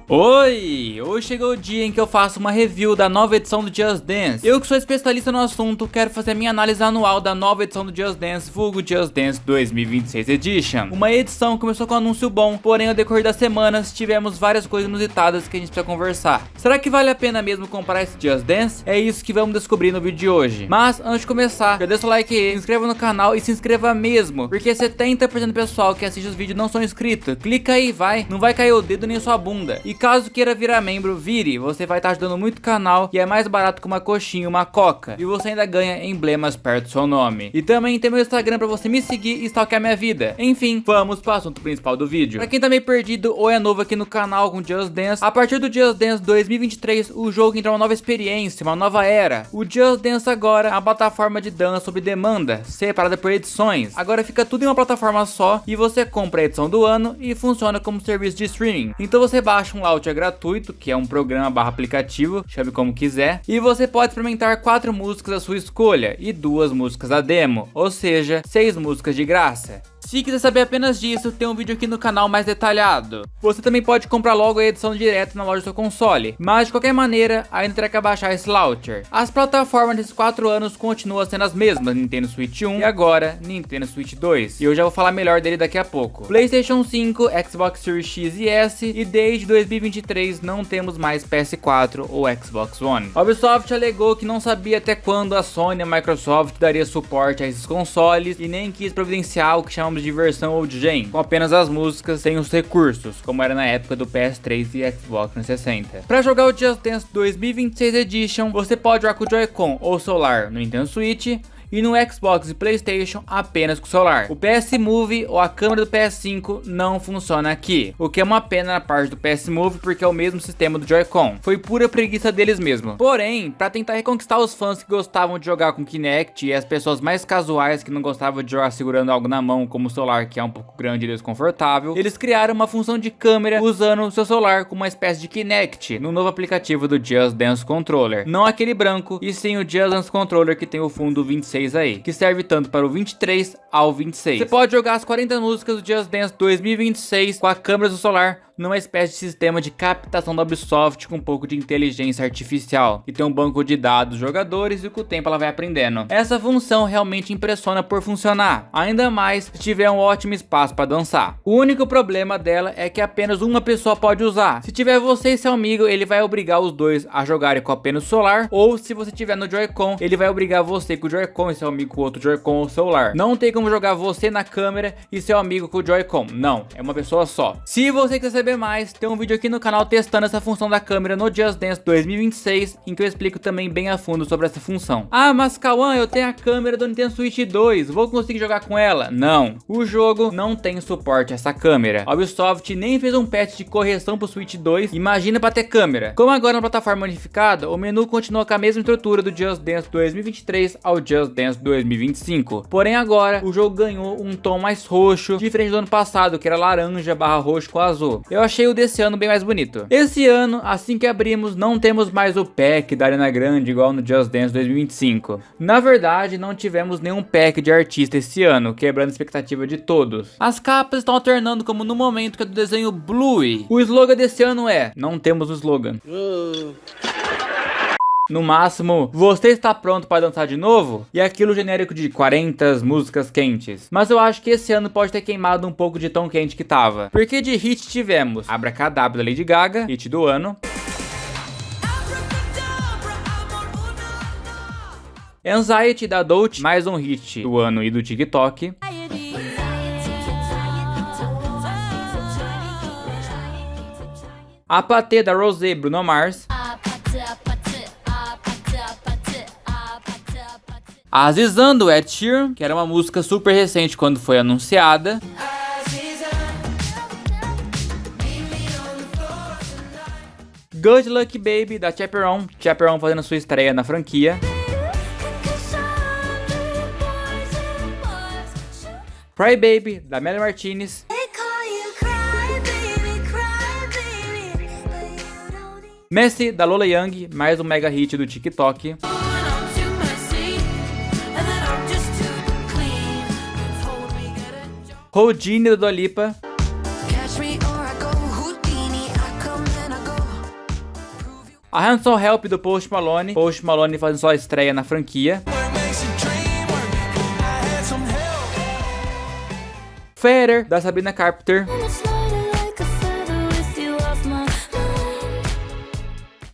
Oi! Hoje chegou o dia em que eu faço uma review da nova edição do Just Dance. Eu que sou especialista no assunto, quero fazer a minha análise anual da nova edição do Just Dance, vulgo Just Dance 2026 Edition. Uma edição que começou com um anúncio bom, porém ao decorrer das semanas tivemos várias coisas inusitadas que a gente precisa conversar. Será que vale a pena mesmo comprar esse Just Dance? É isso que vamos descobrir no vídeo de hoje. Mas antes de começar, já deixa o like aí, se inscreva no canal e se inscreva mesmo, porque 70% do pessoal que assiste os vídeos não são inscritos. Clica aí, vai, não vai cair o dedo nem sua bunda. E caso queira virar membro, vire, você vai estar ajudando muito o canal e é mais barato que uma coxinha, uma coca. E você ainda ganha emblemas perto do seu nome. E também tem meu Instagram pra você me seguir e stalkear minha vida. Enfim, vamos para o assunto principal do vídeo. Pra quem tá meio perdido ou é novo aqui no canal com Just Dance, a partir do Just Dance 2023, o jogo entra uma nova experiência, uma nova era. O Just Dance agora é uma plataforma de dança sob demanda, separada por edições. Agora fica tudo em uma plataforma só e você compra a edição do ano e funciona como serviço de streaming. Então você baixa um launcher gratuito, que é um programa barra aplicativo, chame como quiser, e você pode experimentar 4 músicas da sua escolha e 2 músicas da demo, ou seja, 6 músicas de graça. Se quiser saber apenas disso, tem um vídeo aqui no canal mais detalhado. Você também pode comprar logo a edição direto na loja do seu console, mas de qualquer maneira, ainda terá que baixar esse launcher. As plataformas desses 4 anos continuam sendo as mesmas, Nintendo Switch 1 e agora Nintendo Switch 2. E eu já vou falar melhor dele daqui a pouco. PlayStation 5, Xbox Series X e S, e desde 2023 não temos mais PS4 ou Xbox One. A Ubisoft alegou que não sabia até quando a Sony e a Microsoft daria suporte a esses consoles e nem quis providenciar o que chamamos de versão old gen, com apenas as músicas sem os recursos, como era na época do PS3 e Xbox 360. Para jogar o Just Dance 2026 Edition, você pode jogar com o Joy-Con ou celular no Nintendo Switch, e no Xbox e PlayStation apenas com o celular. O PS Move ou a câmera do PS5 não funciona aqui, o que é uma pena na parte do PS Move porque é o mesmo sistema do Joy-Con. Foi pura preguiça deles mesmo. Porém, para tentar reconquistar os fãs que gostavam de jogar com Kinect e as pessoas mais casuais que não gostavam de jogar segurando algo na mão, como o celular que é um pouco grande e desconfortável, eles criaram uma função de câmera usando o seu celular como uma espécie de Kinect no novo aplicativo do Just Dance Controller. Não aquele branco, e sim o Just Dance Controller que tem o fundo 26 aí, que serve tanto para o 23 ao 26. Você pode jogar as 40 músicas do Just Dance 2026 com a câmera do celular numa espécie de sistema de captação da Ubisoft com um pouco de inteligência artificial, e tem um banco de dados dos jogadores e com o tempo ela vai aprendendo. Essa função realmente impressiona por funcionar, ainda mais se tiver um ótimo espaço para dançar. O único problema dela é que apenas uma pessoa pode usar. Se tiver você e seu amigo, ele vai obrigar os dois a jogarem com apenas o celular, ou se você tiver no Joy-Con, ele vai obrigar você com o Joy-Con e seu amigo com o outro Joy-Con ou celular. Não tem como jogar você na câmera e seu amigo com o Joy-Con, não, é uma pessoa só. Se você quiser saber mais, tem um vídeo aqui no canal testando essa função da câmera no Just Dance 2026, em que eu explico também bem a fundo sobre essa função. Ah, mas Cauã, eu tenho a câmera do Nintendo Switch 2, vou conseguir jogar com ela? Não, o jogo não tem suporte a essa câmera. A Ubisoft nem fez um patch de correção pro Switch 2, imagina pra ter câmera. Como agora na plataforma unificada, o menu continua com a mesma estrutura do Just Dance 2023 ao Just Dance 2025. Porém agora, o jogo ganhou um tom mais roxo, diferente do ano passado, que era laranja barra roxo com azul. Eu achei o desse ano bem mais bonito. Esse ano, assim que abrimos, não temos mais o pack da Arena Grande igual no Just Dance 2025. Na verdade, não tivemos nenhum pack de artista esse ano, quebrando a expectativa de todos. As capas estão alternando como no momento que é do desenho Bluey. O slogan desse ano é: não temos o slogan. No máximo, você está pronto para dançar de novo? E aquilo genérico de 40 músicas quentes. Mas eu acho que esse ano pode ter queimado um pouco de tão quente que tava. Porque de hit tivemos Abracadabra da Lady Gaga, hit do ano. Anxiety da Dolce, mais um hit do ano e do TikTok. Apatê da Rosé, Bruno Mars. Azizando, Ed Sheeran, que era uma música super recente quando foi anunciada. Good Luck Baby, da Chaperone, Chaperone fazendo sua estreia na franquia. Cry Baby, da Melanie Martinez. Messi, da Lola Young, mais um mega hit do TikTok. Houdini, da Dua Lipa. A Hands On Help do Post Malone. Post Malone fazendo sua estreia na franquia. Feather, da Sabrina Carpenter.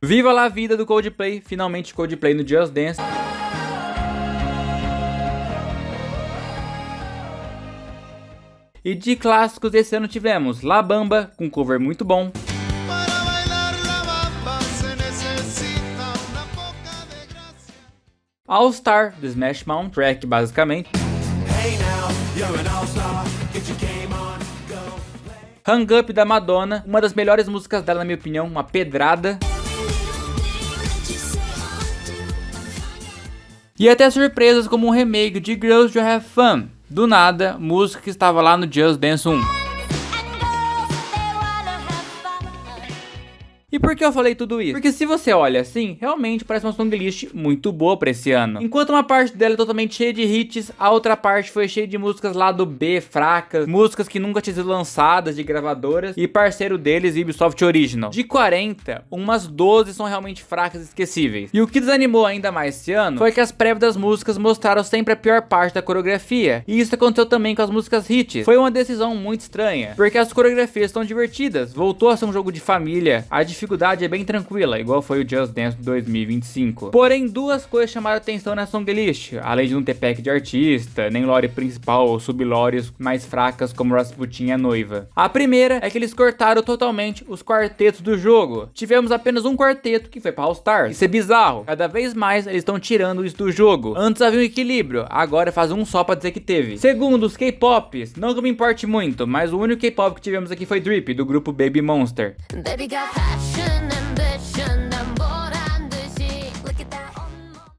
Viva La Vida do Coldplay, finalmente Coldplay no Just Dance. E de clássicos esse ano tivemos La Bamba, com cover muito bom. All Star, do Smash Mouth, track basicamente. Hang Up, da Madonna, uma das melhores músicas dela na minha opinião, uma pedrada. E até surpresas como um remake de Girls You Have Fun, do nada, música que estava lá no Just Dance 1. E por que eu falei tudo isso? Porque se você olha assim, realmente parece uma songlist muito boa pra esse ano. Enquanto uma parte dela é totalmente cheia de hits, a outra parte foi cheia de músicas lá do B, fracas, músicas que nunca tinham sido lançadas de gravadoras e parceiro deles, Ubisoft Original. De 40, umas 12 são realmente fracas e esquecíveis. E o que desanimou ainda mais esse ano foi que as prévias das músicas mostraram sempre a pior parte da coreografia. E isso aconteceu também com as músicas hits. Foi uma decisão muito estranha, porque as coreografias estão divertidas, voltou a ser um jogo de família, a dificuldade é bem tranquila, igual foi o Just Dance 2025. Porém, duas coisas chamaram atenção na songlist, além de não ter pack de artista, nem lore principal ou sublores mais fracas como Rasputin e a noiva. A primeira é que eles cortaram totalmente os quartetos do jogo. Tivemos apenas um quarteto que foi para All Stars. Isso é bizarro, cada vez mais eles estão tirando isso do jogo. Antes havia um equilíbrio, agora faz um só pra dizer que teve. Segundo, os K-Pops, não que eu me importe muito, mas o único K-Pop que tivemos aqui foi Drip, do grupo Baby Monster.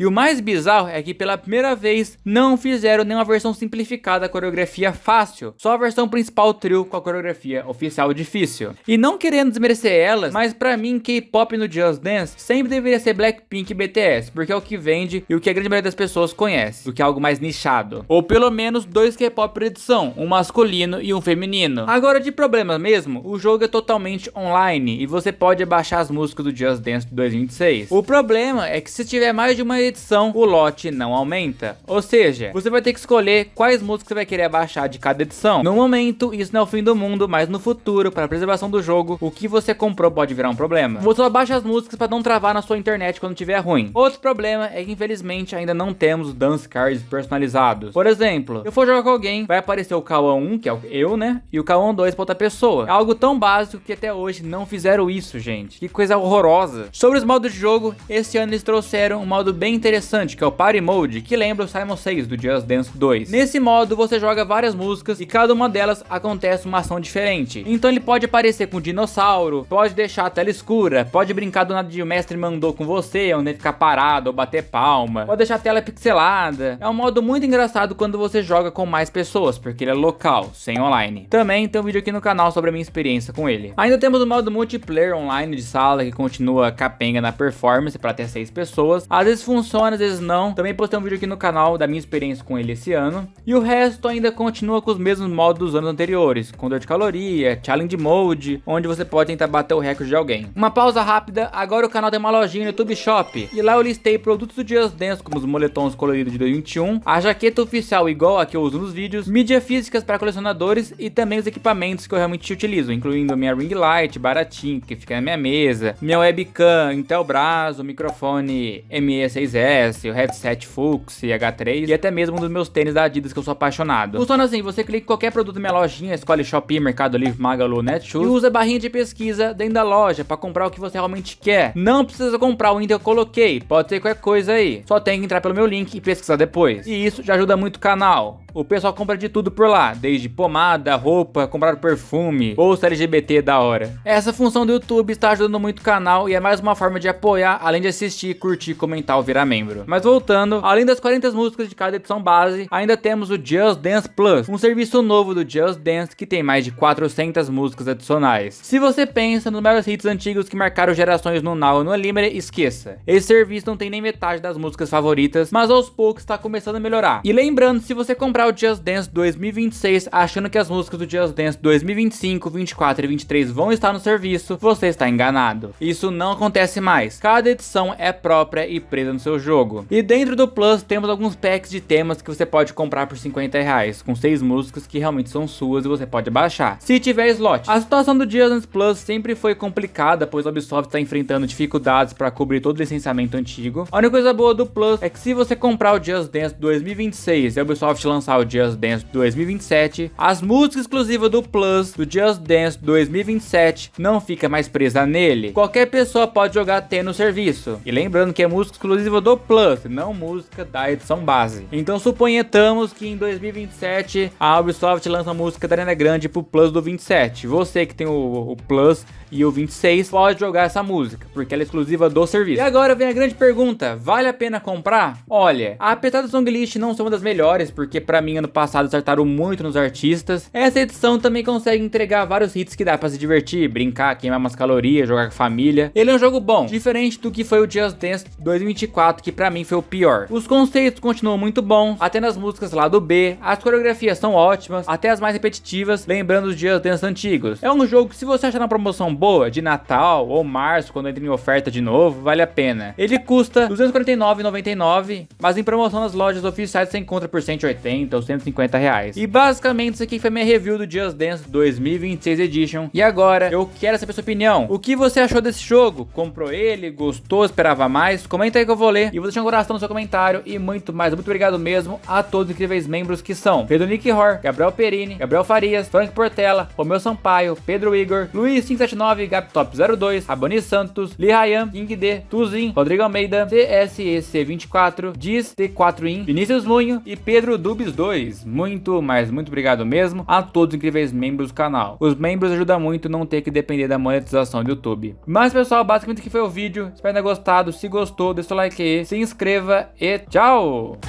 E o mais bizarro é que pela primeira vez não fizeram nenhuma versão simplificada da coreografia fácil, só a versão principal trio com a coreografia oficial difícil. E não querendo desmerecer elas, mas pra mim K-pop no Just Dance sempre deveria ser Blackpink e BTS, porque é o que vende e o que a grande maioria das pessoas conhece, do que é algo mais nichado. Ou pelo menos dois K-pop por edição, um masculino e um feminino. Agora de problema mesmo, o jogo é totalmente online e você pode baixar as músicas do Just Dance de 2026. O problema é que se tiver mais de uma edição, o lote não aumenta. Ou seja, você vai ter que escolher quais músicas você vai querer baixar de cada edição. No momento, isso não é o fim do mundo, mas no futuro, para a preservação do jogo, o que você comprou pode virar um problema. Você só baixa as músicas para não travar na sua internet quando tiver ruim. Outro problema é que infelizmente ainda não temos dance cards personalizados. Por exemplo, se eu for jogar com alguém, vai aparecer o Kawan 1, que é eu, né? E o Kawan 2 para outra pessoa. É algo tão básico que até hoje não fizeram isso, gente. Que coisa horrorosa. Sobre os modos de jogo, esse ano eles trouxeram um modo bem interessante, que é o Party Mode, que lembra o Simon Says do Just Dance 2. Nesse modo, você joga várias músicas e cada uma delas acontece uma ação diferente. Então ele pode aparecer com um dinossauro, pode deixar a tela escura, pode brincar do nada de o mestre mandou com você, onde ficar parado ou bater palma, pode deixar a tela pixelada. É um modo muito engraçado quando você joga com mais pessoas, porque ele é local, sem online. Também tem um vídeo aqui no canal sobre a minha experiência com ele. Ainda temos o modo multiplayer online de sala, que continua capenga na performance para até 6 pessoas. Às vezes funciona, às vezes não. Também postei um vídeo aqui no canal da minha experiência com ele esse ano. E o resto ainda continua com os mesmos modos dos anos anteriores, com dor de caloria, challenge mode, onde você pode tentar bater o recorde de alguém. Uma pausa rápida, agora o canal tem uma lojinha no YouTube Shop, e lá eu listei produtos do Just Dance, como os moletons coloridos de 2021, a jaqueta oficial igual a que eu uso nos vídeos, mídias físicas para colecionadores e também os equipamentos que eu realmente utilizo, incluindo minha ring light baratinho, que fica na minha mesa, minha webcam Intelbras, o microfone ME6S, o headset Fux H3 e até mesmo um dos meus tênis da Adidas que eu sou apaixonado. Funciona assim, você clica em qualquer produto da minha lojinha, escolhe Shopee, Mercado Livre, Magalu, Netshoes e usa a barrinha de pesquisa dentro da loja para comprar o que você realmente quer. Não precisa comprar o item que eu coloquei, pode ser qualquer coisa aí, só tem que entrar pelo meu link e pesquisar depois. E isso já ajuda muito o canal. O pessoal compra de tudo por lá, desde pomada, roupa, comprar perfume, bolsa LGBT da hora. Essa função do YouTube está ajudando muito o canal e é mais uma forma de apoiar, além de assistir, curtir, comentar ou virar membro. Mas voltando, além das 40 músicas de cada edição base, ainda temos o Just Dance Plus, um serviço novo do Just Dance que tem mais de 400 músicas adicionais. Se você pensa nos maiores hits antigos que marcaram gerações no Now ou no Unlimited, esqueça. Esse serviço não tem nem metade das músicas favoritas, mas aos poucos está começando a melhorar. E lembrando, se você comprar comprar o Just Dance 2026 achando que as músicas do Just Dance 2025, 24 e 23 vão estar no serviço, você está enganado. Isso não acontece mais. Cada edição é própria e presa no seu jogo. E dentro do Plus temos alguns packs de temas que você pode comprar por R$50, com 6 músicas que realmente são suas e você pode baixar, se tiver slot. A situação do Just Dance Plus sempre foi complicada, pois a Ubisoft está enfrentando dificuldades para cobrir todo o licenciamento antigo. A única coisa boa do Plus é que se você comprar o Just Dance 2026 e a Ubisoft lançar o Just Dance 2027, as músicas exclusivas do Plus do Just Dance 2027 não fica mais presa nele. Qualquer pessoa pode jogar T no serviço. E lembrando que é música exclusiva do Plus, não música da edição base. Então suponhamos que em 2027 a Ubisoft lança a música da Ariana Grande pro Plus do 27. Você que tem o Plus e o 26 pode jogar essa música, porque ela é exclusiva do serviço. E agora vem a grande pergunta, vale a pena comprar? Olha, apesar da songlist não ser uma das melhores, porque pra mim ano passado acertaram muito nos artistas, essa edição também consegue entregar vários hits que dá pra se divertir, brincar, queimar umas calorias, jogar com a família. Ele é um jogo bom, diferente do que foi o Just Dance 2024, que pra mim foi o pior. Os conceitos continuam muito bons, até nas músicas lá do B, as coreografias são ótimas, até as mais repetitivas, lembrando os Just Dance antigos. É um jogo que se você achar na promoção boa, de Natal ou março, quando entra em oferta de novo, vale a pena. Ele custa R$ 249,99, mas em promoção nas lojas oficiais você encontra por R$180 ou R$150. E basicamente isso aqui foi minha review do Just Dance 2026 Edition. E agora, eu quero saber sua opinião. O que você achou desse jogo? Comprou ele? Gostou? Esperava mais? Comenta aí que eu vou ler. E vou deixar um coração no seu comentário. E muito mais. Muito obrigado mesmo a todos os incríveis membros que são Pedro Nick Hor, Gabriel Perini, Gabriel Farias, Frank Portela, Romeu Sampaio, Pedro Igor, Luiz 579, Gaptop02, Raboni Santos, Lee Ryan, King D, Tuzin, Rodrigo Almeida, CSEC24, Diz T4In, Vinícius Munho e Pedro Dubs 2. Muito, mas muito obrigado mesmo a todos os incríveis membros do canal. Os membros ajudam muito não ter que depender da monetização do YouTube. Mas pessoal, basicamente aqui foi o vídeo. Espero que tenha gostado. Se gostou, deixa o like aí, se inscreva e tchau!